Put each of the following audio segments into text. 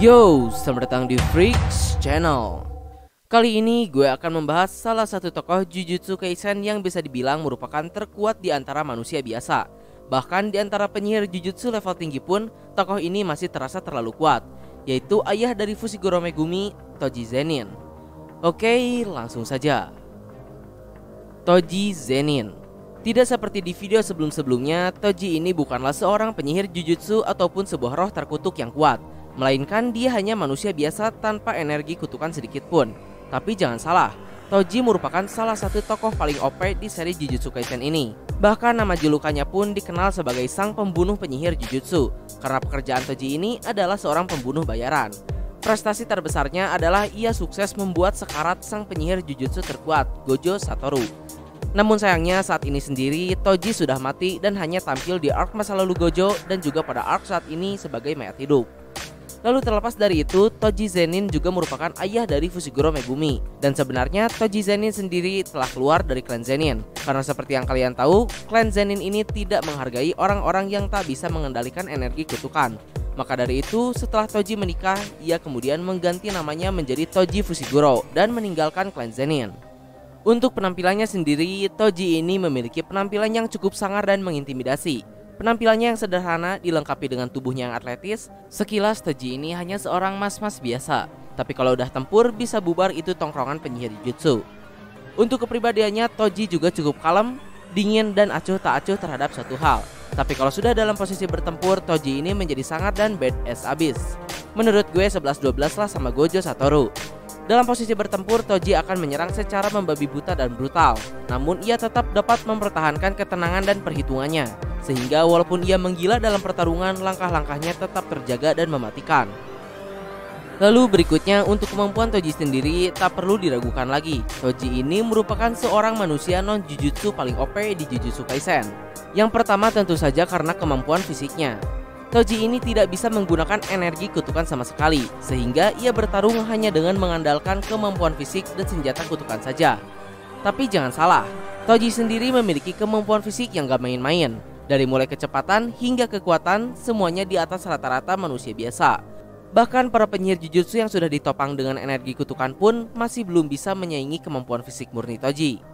Yo, selamat datang di Freaks Channel. Kali ini gue akan membahas salah satu tokoh Jujutsu Kaisen yang bisa dibilang merupakan terkuat di antara manusia biasa. Bahkan di antara penyihir Jujutsu level tinggi pun, tokoh ini masih terasa terlalu kuat, yaitu ayah dari Fushiguro Megumi, Toji Zenin. Oke, langsung saja. Toji Zenin. Tidak seperti di video sebelum-sebelumnya, Toji ini bukanlah seorang penyihir Jujutsu ataupun sebuah roh terkutuk yang kuat, melainkan dia hanya manusia biasa tanpa energi kutukan sedikit pun. Tapi jangan salah, Toji merupakan salah satu tokoh paling OP di seri Jujutsu Kaisen ini. Bahkan nama julukannya pun dikenal sebagai sang pembunuh penyihir Jujutsu, karena pekerjaan Toji ini adalah seorang pembunuh bayaran. Prestasi terbesarnya adalah ia sukses membuat sekarat sang penyihir Jujutsu terkuat, Gojo Satoru. Namun sayangnya saat ini sendiri Toji sudah mati dan hanya tampil di arc masa lalu Gojo dan juga pada arc saat ini sebagai mayat hidup. Lalu terlepas dari itu, Toji Zenin juga merupakan ayah dari Fushiguro Megumi. Dan sebenarnya Toji Zenin sendiri telah keluar dari klan Zenin, karena seperti yang kalian tahu, klan Zenin ini tidak menghargai orang-orang yang tak bisa mengendalikan energi kutukan. Maka dari itu, setelah Toji menikah, ia kemudian mengganti namanya menjadi Toji Fushiguro dan meninggalkan klan Zenin. Untuk penampilannya sendiri, Toji ini memiliki penampilan yang cukup sangar dan mengintimidasi. Penampilannya yang sederhana dilengkapi dengan tubuhnya yang atletis. Sekilas Toji ini hanya seorang mas-mas biasa, tapi kalau udah tempur bisa bubar itu tongkrongan penyihir Jujutsu. Untuk kepribadiannya, Toji juga cukup kalem, dingin dan acuh tak acuh terhadap suatu hal. Tapi kalau sudah dalam posisi bertempur, Toji ini menjadi sangar dan badass abis. Menurut gue 11-12 lah sama Gojo Satoru. Dalam posisi bertempur, Toji akan menyerang secara membabi buta dan brutal. Namun ia tetap dapat mempertahankan ketenangan dan perhitungannya, sehingga walaupun ia menggila dalam pertarungan, langkah-langkahnya tetap terjaga dan mematikan. Lalu berikutnya, untuk kemampuan Toji sendiri tak perlu diragukan lagi. Toji ini merupakan seorang manusia non-jujutsu paling OP di Jujutsu Kaisen. Yang pertama tentu saja karena kemampuan fisiknya. Toji ini tidak bisa menggunakan energi kutukan sama sekali, sehingga ia bertarung hanya dengan mengandalkan kemampuan fisik dan senjata kutukan saja. Tapi jangan salah, Toji sendiri memiliki kemampuan fisik yang gak main-main. Dari mulai kecepatan hingga kekuatan, semuanya di atas rata-rata manusia biasa. Bahkan para penyihir Jujutsu yang sudah ditopang dengan energi kutukan pun masih belum bisa menyaingi kemampuan fisik murni Toji.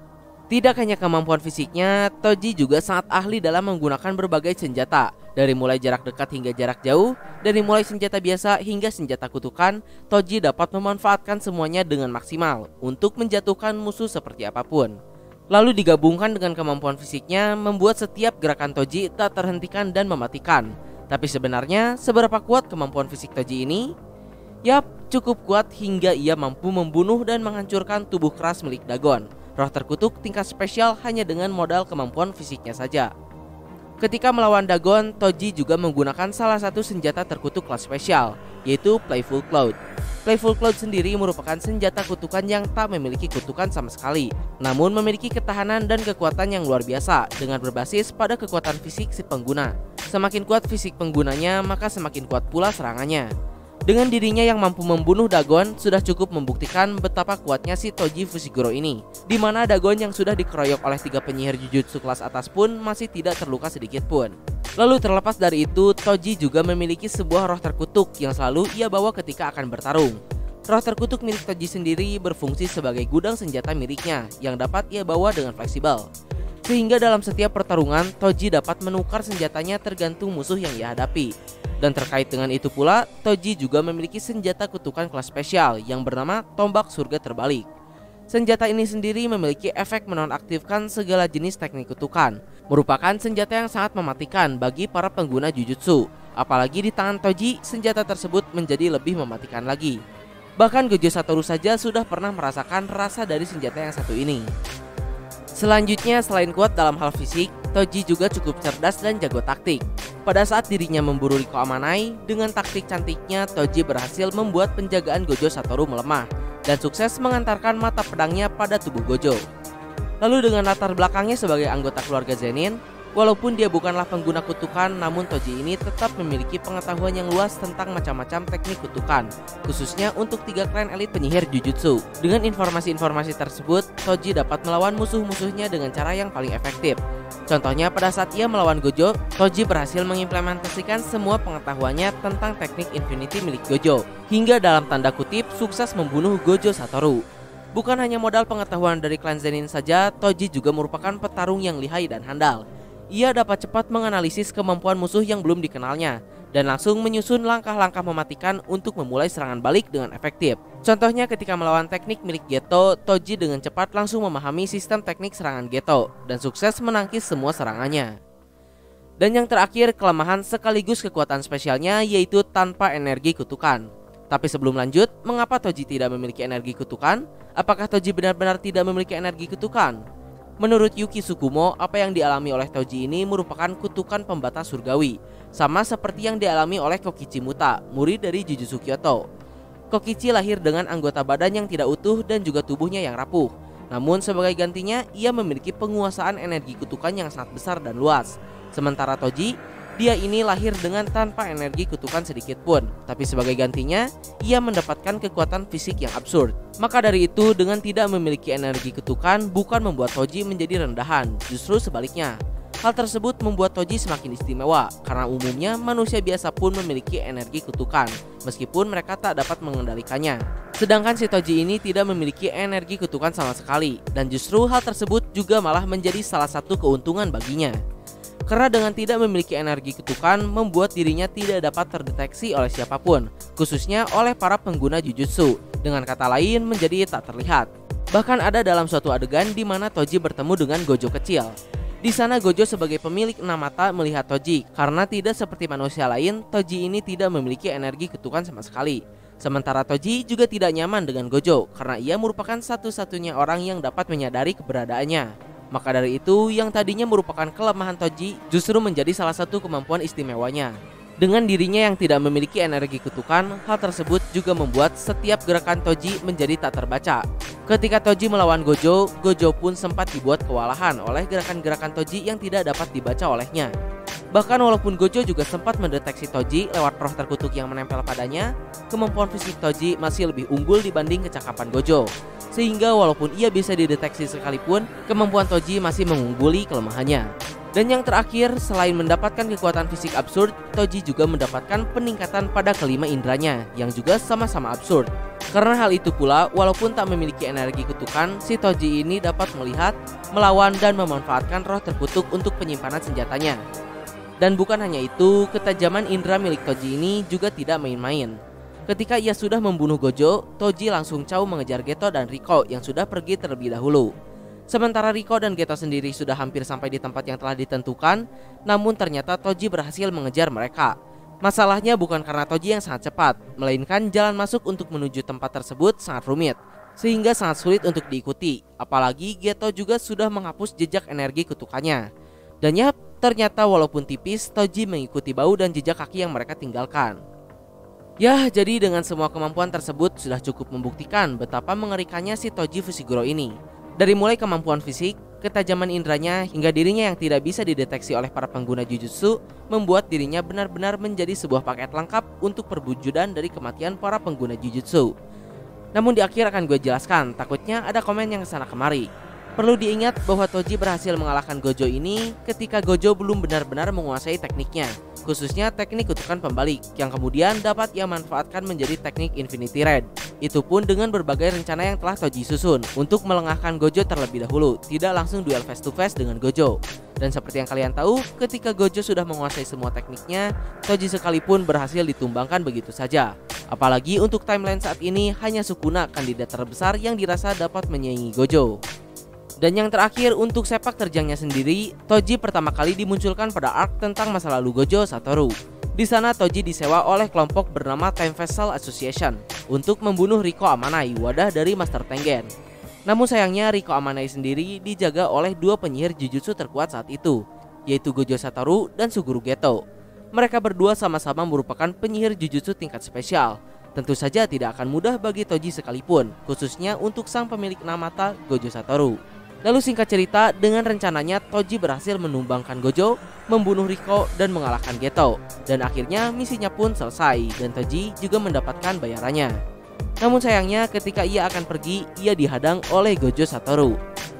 Tidak hanya kemampuan fisiknya, Toji juga sangat ahli dalam menggunakan berbagai senjata. Dari mulai jarak dekat hingga jarak jauh, dari mulai senjata biasa hingga senjata kutukan, Toji dapat memanfaatkan semuanya dengan maksimal untuk menjatuhkan musuh seperti apapun. Lalu digabungkan dengan kemampuan fisiknya, membuat setiap gerakan Toji tak terhentikan dan mematikan. Tapi sebenarnya seberapa kuat kemampuan fisik Toji ini? Yap, cukup kuat hingga ia mampu membunuh dan menghancurkan tubuh keras milik Dagon, roh terkutuk tingkat spesial hanya dengan modal kemampuan fisiknya saja. Ketika melawan Dagon, Toji juga menggunakan salah satu senjata terkutuk kelas spesial, yaitu Playful Cloud. Playful Cloud sendiri merupakan senjata kutukan yang tak memiliki kutukan sama sekali, namun memiliki ketahanan dan kekuatan yang luar biasa dengan berbasis pada kekuatan fisik si pengguna. Semakin kuat fisik penggunanya, maka semakin kuat pula serangannya. Dengan dirinya yang mampu membunuh Dagon, sudah cukup membuktikan betapa kuatnya si Toji Fushiguro ini, di mana Dagon yang sudah dikeroyok oleh 3 penyihir Jujutsu kelas atas pun masih tidak terluka sedikit pun. Lalu terlepas dari itu, Toji juga memiliki sebuah roh terkutuk yang selalu ia bawa ketika akan bertarung. Roh terkutuk milik Toji sendiri berfungsi sebagai gudang senjata miliknya yang dapat ia bawa dengan fleksibel. Sehingga dalam setiap pertarungan, Toji dapat menukar senjatanya tergantung musuh yang ia hadapi. Dan terkait dengan itu pula, Toji juga memiliki senjata kutukan kelas spesial yang bernama Tombak Surga Terbalik. Senjata ini sendiri memiliki efek menonaktifkan segala jenis teknik kutukan, merupakan senjata yang sangat mematikan bagi para pengguna Jujutsu. Apalagi di tangan Toji, senjata tersebut menjadi lebih mematikan lagi. Bahkan Gojo Satoru saja sudah pernah merasakan rasa dari senjata yang satu ini. Selanjutnya, selain kuat dalam hal fisik, Toji juga cukup cerdas dan jago taktik. Pada saat dirinya memburu Riko Amanai, dengan taktik cantiknya Toji berhasil membuat penjagaan Gojo Satoru melemah dan sukses mengantarkan mata pedangnya pada tubuh Gojo. Lalu dengan latar belakangnya sebagai anggota keluarga Zenin, Walaupun dia bukanlah pengguna kutukan, namun Toji ini tetap memiliki pengetahuan yang luas tentang macam-macam teknik kutukan, khususnya untuk 3 klan elit penyihir Jujutsu. Dengan informasi-informasi tersebut, Toji dapat melawan musuh-musuhnya dengan cara yang paling efektif. Contohnya pada saat ia melawan Gojo, Toji berhasil mengimplementasikan semua pengetahuannya tentang teknik Infinity milik Gojo, hingga dalam tanda kutip sukses membunuh Gojo Satoru. Bukan hanya modal pengetahuan dari klan Zenin saja, Toji juga merupakan petarung yang lihai dan handal. Ia dapat cepat menganalisis kemampuan musuh yang belum dikenalnya dan langsung menyusun langkah-langkah mematikan untuk memulai serangan balik dengan efektif. Contohnya ketika melawan teknik milik Geto, Toji dengan cepat langsung memahami sistem teknik serangan Geto dan sukses menangkis semua serangannya. Dan yang terakhir, kelemahan sekaligus kekuatan spesialnya yaitu tanpa energi kutukan. Tapi sebelum lanjut, mengapa Toji tidak memiliki energi kutukan? Apakah Toji benar-benar tidak memiliki energi kutukan? Menurut Yuki Tsukumo, apa yang dialami oleh Toji ini merupakan kutukan pembatas surgawi, sama seperti yang dialami oleh Kokichi Muta, murid dari Jujutsu Kyoto. Kokichi lahir dengan anggota badan yang tidak utuh dan juga tubuhnya yang rapuh. Namun sebagai gantinya, ia memiliki penguasaan energi kutukan yang sangat besar dan luas. Sementara Toji, dia ini lahir dengan tanpa energi kutukan sedikit pun, tapi sebagai gantinya, ia mendapatkan kekuatan fisik yang absurd. Maka dari itu, dengan tidak memiliki energi kutukan bukan membuat Toji menjadi rendahan, justru sebaliknya. Hal tersebut membuat Toji semakin istimewa, karena umumnya manusia biasa pun memiliki energi kutukan, meskipun mereka tak dapat mengendalikannya. Sedangkan si Toji ini tidak memiliki energi kutukan sama sekali, dan justru hal tersebut juga malah menjadi salah satu keuntungan baginya. Karena dengan tidak memiliki energi kutukan membuat dirinya tidak dapat terdeteksi oleh siapapun, khususnya oleh para pengguna Jujutsu. Dengan kata lain, menjadi tak terlihat. Bahkan ada dalam suatu adegan di mana Toji bertemu dengan Gojo kecil. Di sana Gojo sebagai pemilik 6 mata melihat Toji, karena tidak seperti manusia lain, Toji ini tidak memiliki energi kutukan sama sekali. Sementara Toji juga tidak nyaman dengan Gojo, karena ia merupakan satu-satunya orang yang dapat menyadari keberadaannya. Maka dari itu, yang tadinya merupakan kelemahan Toji justru menjadi salah satu kemampuan istimewanya. Dengan dirinya yang tidak memiliki energi kutukan, hal tersebut juga membuat setiap gerakan Toji menjadi tak terbaca. Ketika Toji melawan Gojo, Gojo pun sempat dibuat kewalahan oleh gerakan-gerakan Toji yang tidak dapat dibaca olehnya. Bahkan walaupun Gojo juga sempat mendeteksi Toji lewat roh terkutuk yang menempel padanya, kemampuan fisik Toji masih lebih unggul dibanding kecakapan Gojo. Sehingga walaupun ia bisa dideteksi sekalipun, kemampuan Toji masih mengungguli kelemahannya. Dan yang terakhir, selain mendapatkan kekuatan fisik absurd, Toji juga mendapatkan peningkatan pada kelima indranya yang juga sama-sama absurd. Karena hal itu pula, walaupun tak memiliki energi kutukan, si Toji ini dapat melihat, melawan, dan memanfaatkan roh terkutuk untuk penyimpanan senjatanya. Dan bukan hanya itu, ketajaman indera milik Toji ini juga tidak main-main. Ketika ia sudah membunuh Gojo, Toji langsung caw mengejar Geto dan Riko yang sudah pergi terlebih dahulu. Sementara Riko dan Geto sendiri sudah hampir sampai di tempat yang telah ditentukan, namun ternyata Toji berhasil mengejar mereka. Masalahnya bukan karena Toji yang sangat cepat, melainkan jalan masuk untuk menuju tempat tersebut sangat rumit, sehingga sangat sulit untuk diikuti. Apalagi Geto juga sudah menghapus jejak energi kutukannya. Dan ya, ternyata walaupun tipis, Toji mengikuti bau dan jejak kaki yang mereka tinggalkan. Ya, jadi dengan semua kemampuan tersebut sudah cukup membuktikan betapa mengerikannya si Toji Fushiguro ini. Dari mulai kemampuan fisik, ketajaman indranya, hingga dirinya yang tidak bisa dideteksi oleh para pengguna Jujutsu, membuat dirinya benar-benar menjadi sebuah paket lengkap untuk perwujudan dari kematian para pengguna Jujutsu. Namun di akhir akan gue jelaskan, takutnya ada komen yang kesana kemari. Perlu diingat bahwa Toji berhasil mengalahkan Gojo ini ketika Gojo belum benar-benar menguasai tekniknya, khususnya teknik kutukan pembalik yang kemudian dapat ia manfaatkan menjadi teknik Infinity Red. Itu pun dengan berbagai rencana yang telah Toji susun untuk melengahkan Gojo terlebih dahulu, tidak langsung duel face to face dengan Gojo. Dan seperti yang kalian tahu, ketika Gojo sudah menguasai semua tekniknya, Toji sekalipun berhasil ditumbangkan begitu saja. Apalagi untuk timeline saat ini, hanya Sukuna kandidat terbesar yang dirasa dapat menyaingi Gojo. Dan yang terakhir, untuk sepak terjangnya sendiri, Toji pertama kali dimunculkan pada arc tentang masa lalu Gojo Satoru. Di sana Toji disewa oleh kelompok bernama Time Vessel Association untuk membunuh Riko Amanai, wadah dari Master Tengen. Namun sayangnya Riko Amanai sendiri dijaga oleh dua penyihir Jujutsu terkuat saat itu, yaitu Gojo Satoru dan Suguru Geto. Mereka berdua sama-sama merupakan penyihir Jujutsu tingkat spesial. Tentu saja tidak akan mudah bagi Toji sekalipun, khususnya untuk sang pemilik 6 mata Gojo Satoru. Lalu singkat cerita, dengan rencananya Toji berhasil menumbangkan Gojo, membunuh Riko, dan mengalahkan Geto. Dan akhirnya misinya pun selesai dan Toji juga mendapatkan bayarannya. Namun sayangnya ketika ia akan pergi, ia dihadang oleh Gojo Satoru.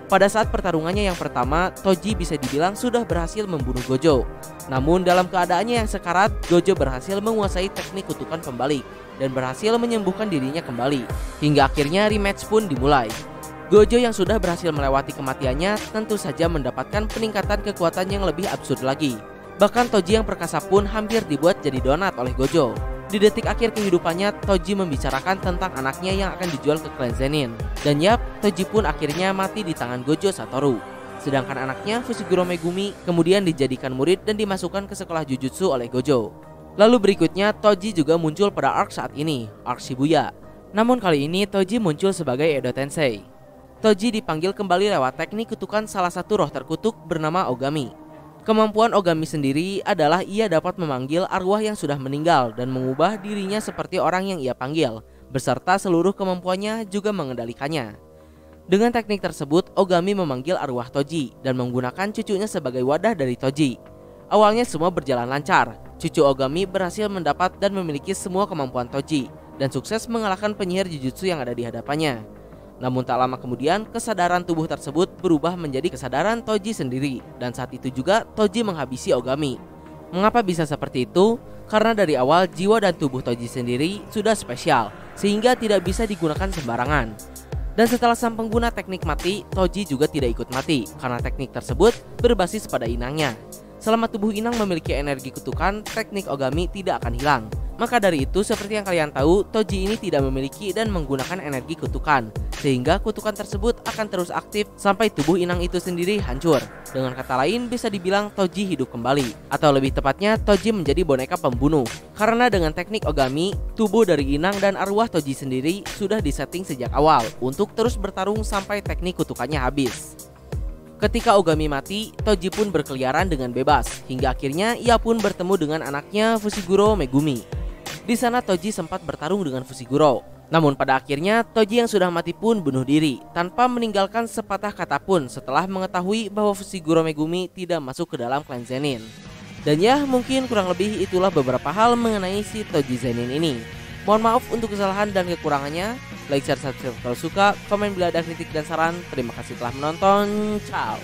Pada saat pertarungannya yang pertama, Toji bisa dibilang sudah berhasil membunuh Gojo. Namun dalam keadaannya yang sekarat, Gojo berhasil menguasai teknik kutukan pembalik dan berhasil menyembuhkan dirinya kembali. Hingga akhirnya rematch pun dimulai. Gojo yang sudah berhasil melewati kematiannya tentu saja mendapatkan peningkatan kekuatan yang lebih absurd lagi. Bahkan Toji yang perkasa pun hampir dibuat jadi donat oleh Gojo. Di detik akhir kehidupannya, Toji membicarakan tentang anaknya yang akan dijual ke klan Zenin. Dan yap, Toji pun akhirnya mati di tangan Gojo Satoru. Sedangkan anaknya, Fushiguro Megumi, kemudian dijadikan murid dan dimasukkan ke sekolah Jujutsu oleh Gojo. Lalu berikutnya, Toji juga muncul pada arc saat ini, arc Shibuya. Namun kali ini Toji muncul sebagai Edo Tensei. Toji dipanggil kembali lewat teknik kutukan salah satu roh terkutuk bernama Ogami. Kemampuan Ogami sendiri adalah ia dapat memanggil arwah yang sudah meninggal dan mengubah dirinya seperti orang yang ia panggil, beserta seluruh kemampuannya juga mengendalikannya. Dengan teknik tersebut, Ogami memanggil arwah Toji dan menggunakan cucunya sebagai wadah dari Toji. Awalnya semua berjalan lancar. Cucu Ogami berhasil mendapat dan memiliki semua kemampuan Toji dan sukses mengalahkan penyihir Jujutsu yang ada di hadapannya. Namun tak lama kemudian, kesadaran tubuh tersebut berubah menjadi kesadaran Toji sendiri. Dan saat itu juga Toji menghabisi Ogami. Mengapa bisa seperti itu? Karena dari awal jiwa dan tubuh Toji sendiri sudah spesial, sehingga tidak bisa digunakan sembarangan. Dan setelah sang pengguna teknik mati, Toji juga tidak ikut mati, karena teknik tersebut berbasis pada inangnya. Selama tubuh inang memiliki energi kutukan, teknik Ogami tidak akan hilang. Maka dari itu, seperti yang kalian tahu, Toji ini tidak memiliki dan menggunakan energi kutukan, sehingga kutukan tersebut akan terus aktif sampai tubuh inang itu sendiri hancur. Dengan kata lain, bisa dibilang Toji hidup kembali, atau lebih tepatnya Toji menjadi boneka pembunuh. Karena dengan teknik Ogami, tubuh dari inang dan arwah Toji sendiri sudah disetting sejak awal untuk terus bertarung sampai teknik kutukannya habis. Ketika Ogami mati, Toji pun berkeliaran dengan bebas, hingga akhirnya ia pun bertemu dengan anaknya Fushiguro Megumi. Di sana Toji sempat bertarung dengan Fushiguro. Namun pada akhirnya Toji yang sudah mati pun bunuh diri tanpa meninggalkan sepatah kata pun setelah mengetahui bahwa Fushiguro Megumi tidak masuk ke dalam klan Zenin. Dan ya, mungkin kurang lebih itulah beberapa hal mengenai si Toji Zenin ini. Mohon maaf untuk kesalahan dan kekurangannya. Like, share, subscribe kalau suka, komen bila ada kritik dan saran. Terima kasih telah menonton. Ciao.